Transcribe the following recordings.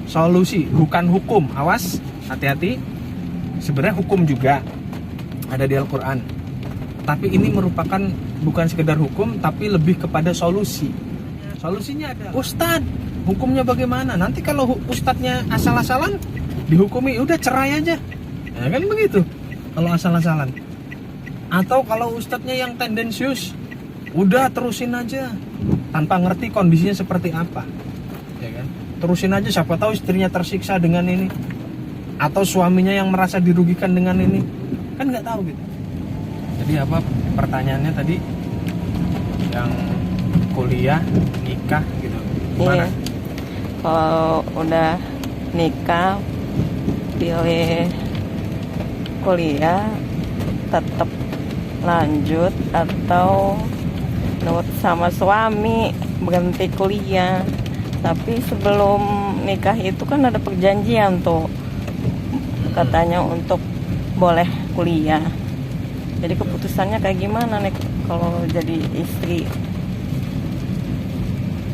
solusi, bukan hukum. Awas, hati-hati. Sebenarnya hukum juga ada di Al-Quran, tapi ini merupakan bukan sekedar hukum, tapi lebih kepada solusi. Solusinya ada, Ustadz, hukumnya bagaimana? Nanti kalau ustadznya asal-asalan dihukumi, udah cerai aja, ya kan begitu kalau asal-asalan. Atau kalau ustadznya yang tendensius, udah terusin aja tanpa ngerti kondisinya seperti apa, ya kan? Terusin aja, siapa tahu istrinya tersiksa dengan ini, atau suaminya yang merasa dirugikan dengan ini, kan nggak tahu gitu. Jadi apa pertanyaannya tadi, yang kuliah, nikah gitu, gimana? Iya. Kalau udah nikah, pilih kuliah, tetap lanjut atau nurut sama suami berhenti kuliah. Tapi sebelum nikah itu kan ada perjanjian tuh, katanya untuk boleh kuliah. Jadi keputusannya kayak gimana nih kalau jadi istri?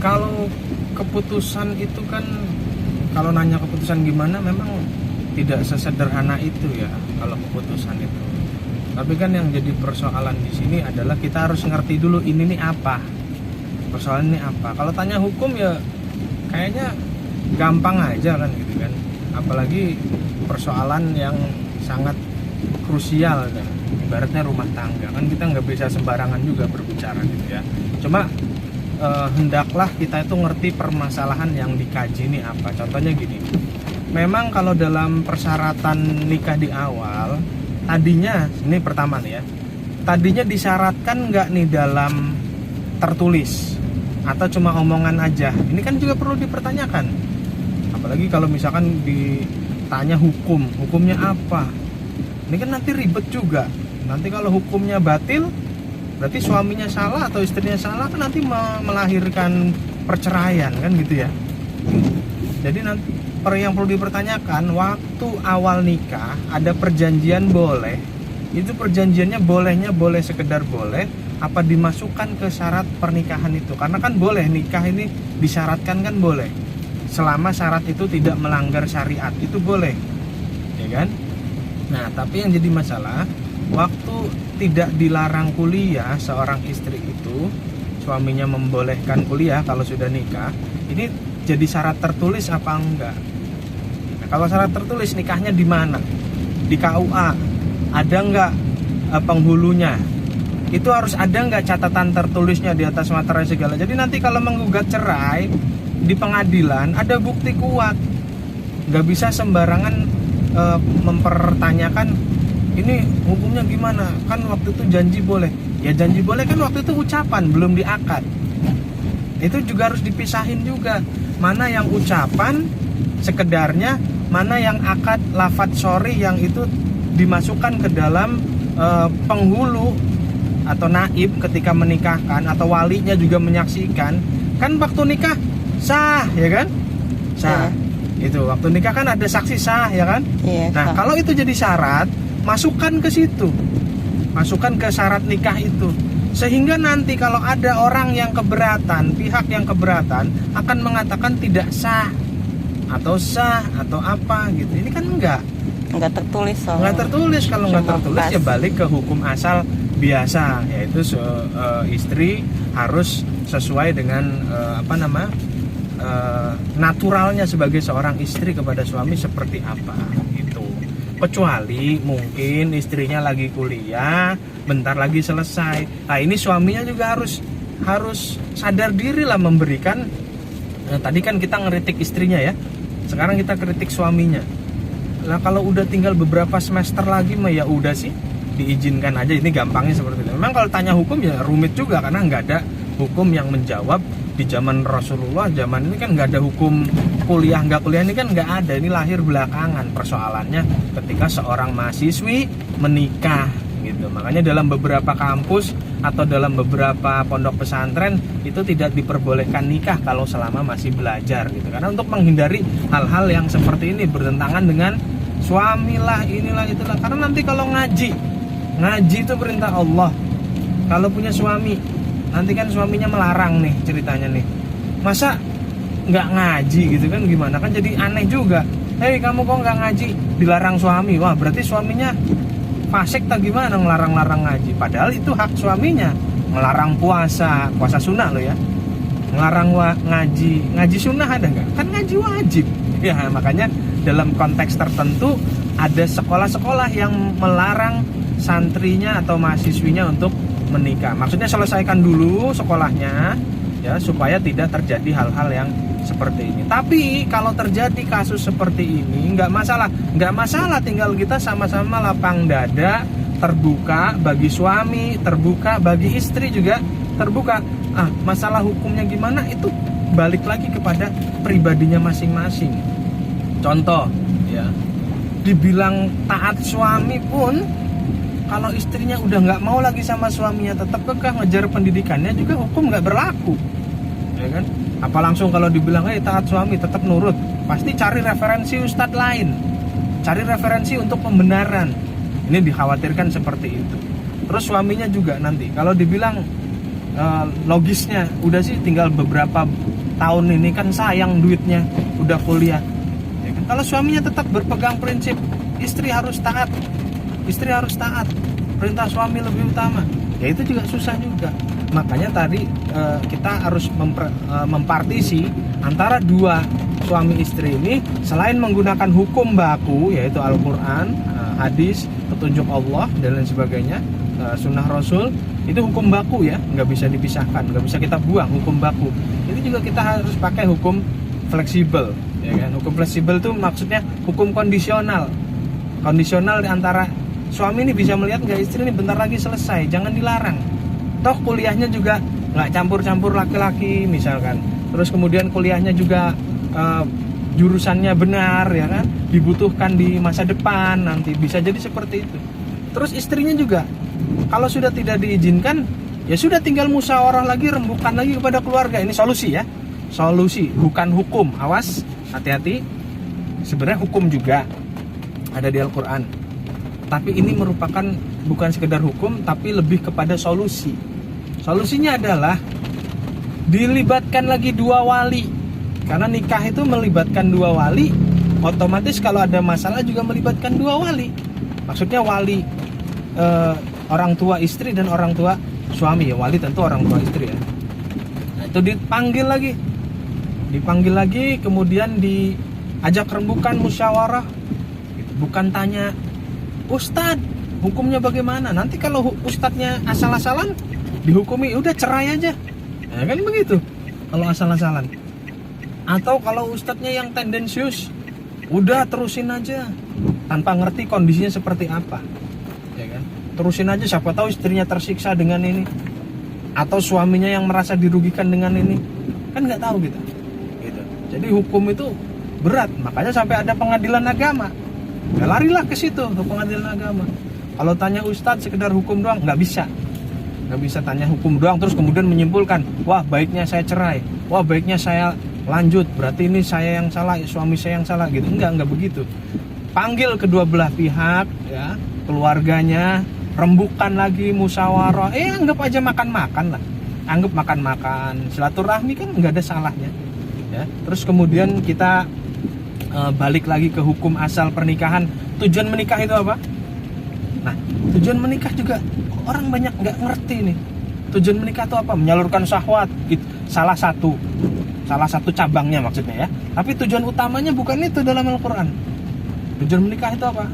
Kalau keputusan itu kan, kalau nanya keputusan gimana, memang tidak sesederhana itu ya kalau keputusan itu. Tapi kan yang jadi persoalan di sini adalah kita harus ngerti dulu ini nih apa, persoalan ini apa. Kalau tanya hukum ya kayaknya gampang aja kan gitu kan. Apalagi persoalan yang sangat krusial kan, ibaratnya rumah tangga kan, kita nggak bisa sembarangan juga berbicara gitu ya. Cuma hendaklah kita itu ngerti permasalahan yang dikaji ini apa. Contohnya gini, memang kalau dalam persyaratan nikah di awal, tadinya, ini pertama nih ya, tadinya disyaratkan nggak nih dalam tertulis atau cuma omongan aja. Ini kan juga perlu dipertanyakan. Apalagi kalau misalkan ditanya hukumnya apa. Ini kan nanti ribet juga. Nanti kalau hukumnya batil, berarti suaminya salah atau istrinya salah, kan nanti melahirkan perceraian kan gitu ya. Jadi nanti yang perlu dipertanyakan, waktu awal nikah ada perjanjian boleh, itu perjanjiannya bolehnya boleh sekedar boleh, apa dimasukkan ke syarat pernikahan itu? Karena kan boleh, nikah ini disyaratkan kan boleh, selama syarat itu tidak melanggar syariat, itu boleh, ya kan? Nah, tapi yang jadi masalah, waktu tidak dilarang kuliah seorang istri itu, suaminya membolehkan kuliah kalau sudah nikah, ini jadi syarat tertulis apa enggak? Nah, kalau syarat tertulis, nikahnya di mana? Di KUA ada enggak penghulunya? Itu harus ada enggak catatan tertulisnya di atas materai segala. Jadi nanti kalau menggugat cerai di pengadilan ada bukti kuat, nggak bisa sembarangan mempertanyakan ini hukumnya gimana, kan waktu itu janji boleh. Ya janji boleh kan waktu itu ucapan, belum diakad. Itu juga harus dipisahin juga, mana yang ucapan sekedarnya, mana yang akad lafadz syori yang itu dimasukkan ke dalam penghulu atau naib ketika menikahkan, atau walinya juga menyaksikan. Kan waktu nikah sah, ya kan? Sah. Itu waktu nikah kan ada saksi sah, ya kan? Iya, nah, sah. kalau itu jadi syarat, masukkan ke situ, masukkan ke syarat nikah itu, sehingga nanti kalau ada orang yang keberatan, pihak yang keberatan akan mengatakan tidak sah atau sah atau apa gitu. Ini kan enggak tertulis, nggak tertulis. Kalau nggak tertulis ya balik ke hukum asal biasa, yaitu istri harus sesuai dengan naturalnya sebagai seorang istri kepada suami seperti apa itu. Kecuali mungkin istrinya lagi kuliah, bentar lagi selesai. Nah, ini suaminya juga harus sadar diri lah memberikan. Tadi kan kita ngeritik istrinya ya, sekarang kita kritik suaminya. Nah, kalau udah tinggal beberapa semester lagi mah ya udah sih, diizinkan aja. Ini gampangnya seperti itu. Memang kalau tanya hukum ya rumit juga, karena nggak ada hukum yang menjawab. Di zaman Rasulullah, zaman ini kan nggak ada hukum kuliah nggak kuliah, ini kan nggak ada. Ini lahir belakangan persoalannya ketika seorang mahasiswi menikah gitu. Makanya dalam beberapa kampus atau dalam beberapa pondok pesantren itu tidak diperbolehkan nikah kalau selama masih belajar gitu, karena untuk menghindari hal-hal yang seperti ini, bertentangan dengan suami lah, inilah itulah. Karena nanti kalau ngaji itu perintah Allah. Kalau punya suami, nanti kan suaminya melarang nih ceritanya nih, masa nggak ngaji gitu kan, gimana kan jadi aneh juga. Hei, kamu kok nggak ngaji, dilarang suami, wah berarti suaminya fasik tak gimana ngelarang-larang ngaji, padahal itu hak suaminya. Ngelarang puasa sunnah loh ya, ngelarang ngaji sunnah ada nggak? Kan ngaji wajib ya. Makanya dalam konteks tertentu ada sekolah-sekolah yang melarang santrinya atau mahasiswinya untuk menikah. Maksudnya selesaikan dulu sekolahnya ya, supaya tidak terjadi hal-hal yang seperti ini. Tapi kalau terjadi kasus seperti ini nggak masalah, tinggal kita sama-sama lapang dada, terbuka bagi suami, terbuka bagi istri juga terbuka. Masalah hukumnya gimana itu balik lagi kepada pribadinya masing-masing. Contoh ya, dibilang taat suami pun kalau istrinya udah nggak mau lagi sama suaminya, tetap kekeh ngejar pendidikannya, juga hukum nggak berlaku ya kan. Apa langsung kalau dibilang taat suami tetap nurut, pasti cari referensi ustadz lain, cari referensi untuk pembenaran. Ini dikhawatirkan seperti itu. Terus suaminya juga nanti kalau dibilang logisnya udah sih tinggal beberapa tahun ini kan sayang duitnya, udah kuliah ya kan? Kalau suaminya tetap berpegang prinsip istri harus taat, perintah suami lebih utama, ya itu juga susah juga. Makanya tadi kita harus mempartisi antara dua suami istri ini, selain menggunakan hukum baku yaitu Al-Quran, hadis, petunjuk Allah dan lain sebagainya, sunnah Rasul, itu hukum baku ya, nggak bisa dipisahkan, nggak bisa kita buang hukum baku. Itu juga kita harus pakai hukum fleksibel ya kan. Hukum fleksibel itu maksudnya hukum kondisional di antara suami ini bisa melihat nggak istri ini bentar lagi selesai, jangan dilarang. Toh kuliahnya juga nggak campur-campur laki-laki misalkan. Terus kemudian kuliahnya juga jurusannya benar ya kan, dibutuhkan di masa depan nanti, bisa jadi seperti itu. Terus istrinya juga kalau sudah tidak diizinkan, ya sudah tinggal musyawarah lagi, rembukan lagi kepada keluarga. Ini solusi ya, solusi bukan hukum. Awas, hati-hati. Sebenarnya hukum juga ada di Al-Quran, tapi ini merupakan bukan sekedar hukum, tapi lebih kepada solusi. Solusinya adalah dilibatkan lagi dua wali, karena nikah itu melibatkan dua wali, otomatis kalau ada masalah juga melibatkan dua wali. Maksudnya wali orang tua istri dan orang tua suami ya, wali tentu orang tua istri ya. Nah, itu dipanggil lagi, kemudian diajak rembukan musyawarah. Bukan tanya ustadz hukumnya bagaimana, nanti kalau ustadznya asal-asalan dihukumi udah cerai aja ya kan, begitu kalau asal-asalan. Atau kalau ustadznya yang tendensius, udah terusin aja tanpa ngerti kondisinya seperti apa ya kan, terusin aja, siapa tahu istrinya tersiksa dengan ini atau suaminya yang merasa dirugikan dengan ini, kan nggak tahu kita gitu. Jadi hukum itu berat, makanya sampai ada pengadilan agama. Ya larilah ke situ, ke pengadilan agama. Kalau tanya ustadz sekedar hukum doang, nggak bisa tanya hukum doang terus kemudian menyimpulkan, wah baiknya saya cerai, wah baiknya saya lanjut, berarti ini saya yang salah, suami saya yang salah gitu. Enggak begitu. Panggil kedua belah pihak ya, keluarganya, rembukan lagi musyawarah. Anggap aja makan-makan lah, anggap makan-makan, silaturahmi kan nggak ada salahnya ya. Terus kemudian kita balik lagi ke hukum asal pernikahan. Tujuan menikah itu apa? Nah, tujuan menikah juga orang banyak nggak ngerti nih. Tujuan menikah itu apa? Menyalurkan syahwat, itu salah satu cabangnya maksudnya ya. Tapi tujuan utamanya bukan itu dalam Al-Quran. Tujuan menikah itu apa?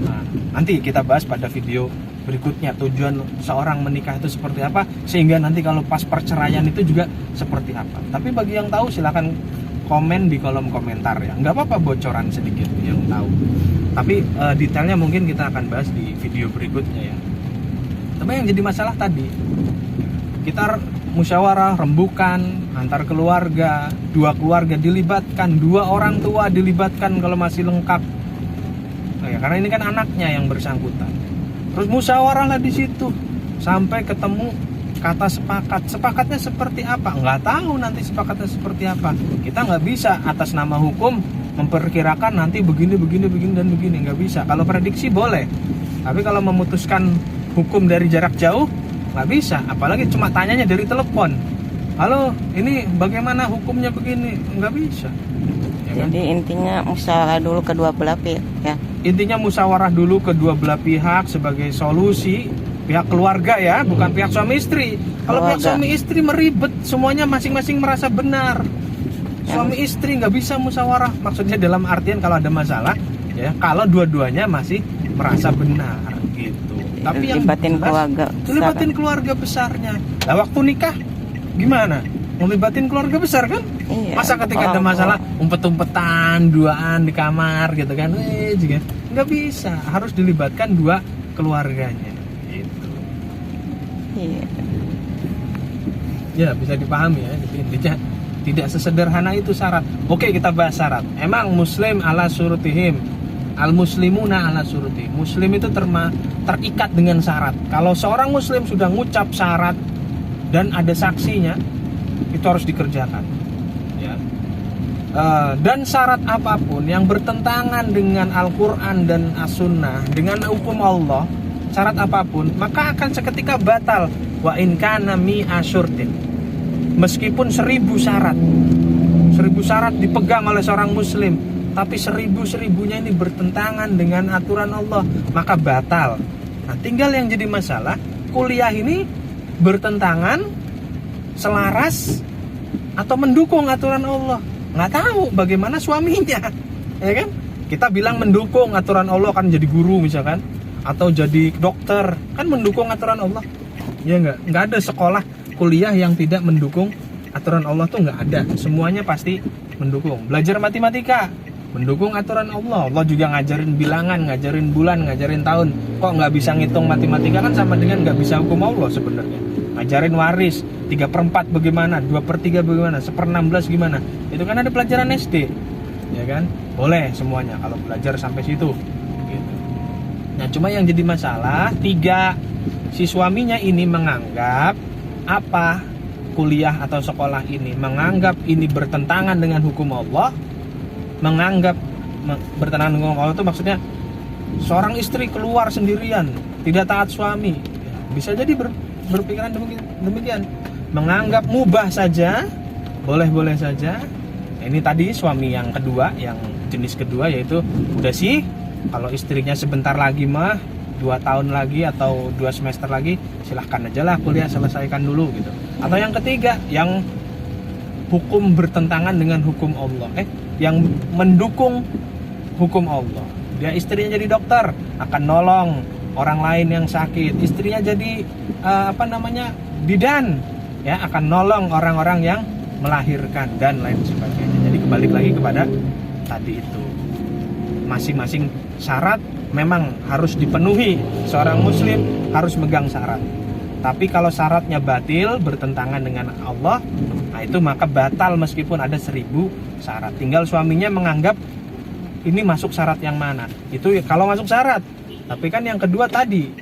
Nah, nanti kita bahas pada video berikutnya, tujuan seorang menikah itu seperti apa, sehingga nanti kalau pas perceraian itu juga seperti apa. Tapi bagi yang tahu silakan komen di kolom komentar ya, nggak apa-apa bocoran sedikit yang tahu. Tapi detailnya mungkin kita akan bahas di video berikutnya ya. Tapi yang jadi masalah tadi, kita musyawarah, rembukan antar keluarga, dua keluarga dilibatkan, dua orang tua dilibatkan kalau masih lengkap. Nah, ya, karena ini kan anaknya yang bersangkutan. Terus musyawarah lah di situ sampai ketemu kata sepakat. Sepakatnya seperti apa? Nggak tahu nanti sepakatnya seperti apa. Kita nggak bisa atas nama hukum memperkirakan nanti begini dan begini, nggak bisa. Kalau prediksi boleh, tapi kalau memutuskan hukum dari jarak jauh nggak bisa. Apalagi cuma tanyanya dari telepon halo ini bagaimana hukumnya begini, nggak bisa ya kan? Jadi intinya musyawarah dulu kedua belah pihak ya. Intinya musyawarah dulu kedua belah pihak sebagai solusi. Pihak keluarga ya, bukan pihak suami istri. Kalau pihak Keluarga. suami istri meribet, semuanya masing-masing merasa benar. Suami istri nggak bisa musyawarah. Maksudnya dalam artian kalau ada masalah, ya kalau dua-duanya masih merasa benar gitu. Tapi yang Libatin jelas, keluarga libatin keluarga besarnya. Nah waktu nikah gimana? Mau libatin keluarga besar kan? Iya, Masa ketika ada orang masalah umpet-umpetan, duaan di kamar gitu kan? Juga nggak bisa. Harus dilibatkan dua keluarganya. Gitu. Iya. Ya bisa dipahami ya. Jadi intinya tidak sesederhana itu syarat. Oke kita bahas syarat. Emang muslim ala surutihim, al muslimuna ala surutih. Muslim itu terikat dengan syarat. Kalau seorang muslim sudah ngucap syarat dan ada saksinya, itu harus dikerjakan. Ya. Dan syarat apapun yang bertentangan dengan Al-Quran dan As-Sunnah, dengan hukum Allah, syarat apapun, maka akan seketika batal. Wa in kana mi'a syurtin. Meskipun 1000 syarat, 1000 syarat dipegang oleh seorang muslim, tapi 1000-1000-nya ini bertentangan dengan aturan Allah, maka batal. Nah tinggal yang jadi masalah, kuliah ini bertentangan, selaras, atau mendukung aturan Allah. Nggak tahu bagaimana suaminya, ya kan? Kita bilang mendukung aturan Allah, kan jadi guru misalkan, atau jadi dokter, kan mendukung aturan Allah. Ya nggak ada sekolah kuliah yang tidak mendukung aturan Allah, tuh nggak ada. Semuanya pasti mendukung. Belajar matematika mendukung aturan Allah. Allah juga ngajarin bilangan, ngajarin bulan, ngajarin tahun. Kok nggak bisa ngitung matematika, kan sama dengan nggak bisa hukum Allah sebenarnya. Ngajarin waris 3/4 bagaimana, 2/3 bagaimana, 1/16 gimana, itu kan ada pelajaran SD, ya kan? Boleh semuanya kalau belajar sampai situ gitu. Nah cuma yang jadi masalah, si suaminya ini menganggap apa, kuliah atau sekolah ini menganggap ini bertentangan dengan hukum Allah. Menganggap bertentangan dengan hukum Allah itu maksudnya seorang istri keluar sendirian, tidak taat suami, bisa jadi berpikiran demikian. Menganggap mubah saja, boleh-boleh saja. Nah, ini tadi suami yang kedua, yang jenis kedua, yaitu udah sih kalau istrinya sebentar lagi mah 2 tahun lagi atau 2 semester lagi, silahkan aja lah kuliah, selesaikan dulu gitu. Atau yang ketiga, yang hukum bertentangan dengan hukum Allah, yang mendukung hukum Allah. Dia istrinya jadi dokter, akan nolong orang lain yang sakit. Istrinya jadi bidan, ya akan nolong orang-orang yang melahirkan dan lain sebagainya. Jadi kembali lagi kepada tadi itu, masing-masing syarat memang harus dipenuhi. Seorang muslim harus megang syarat. Tapi kalau syaratnya batil, bertentangan dengan Allah, nah itu maka batal meskipun ada 1000 syarat. Tinggal suaminya menganggap ini masuk syarat yang mana. Itu kalau masuk syarat. Tapi kan yang kedua tadi,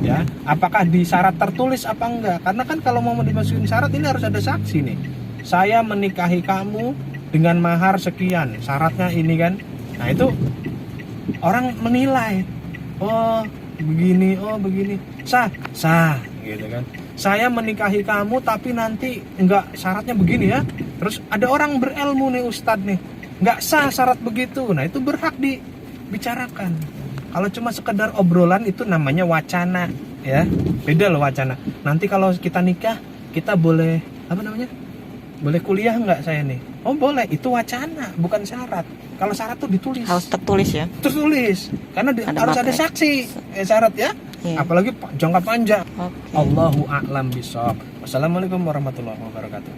ya, apakah di syarat tertulis apa enggak? Karena kan kalau mau dimasukin syarat ini harus ada saksi nih. Saya menikahi kamu dengan mahar sekian, syaratnya ini kan. Nah itu orang menilai, oh begini, sah gitu kan. Saya menikahi kamu tapi nanti enggak, syaratnya begini ya. Terus ada orang berilmu nih, ustadz nih, enggak sah syarat begitu. Nah itu berhak dibicarakan. Kalau cuma sekedar obrolan itu namanya wacana, ya beda loh wacana. Nanti kalau kita nikah kita boleh boleh kuliah nggak saya nih? Oh boleh, itu wacana bukan syarat. Kalau syarat tuh ditulis, harus tertulis ya. Tertulis karena harus ada saksi syarat ya. Iya. Apalagi jangka panjang. Okay. Allahu a'lam bishawab. Wassalamualaikum warahmatullahi wabarakatuh.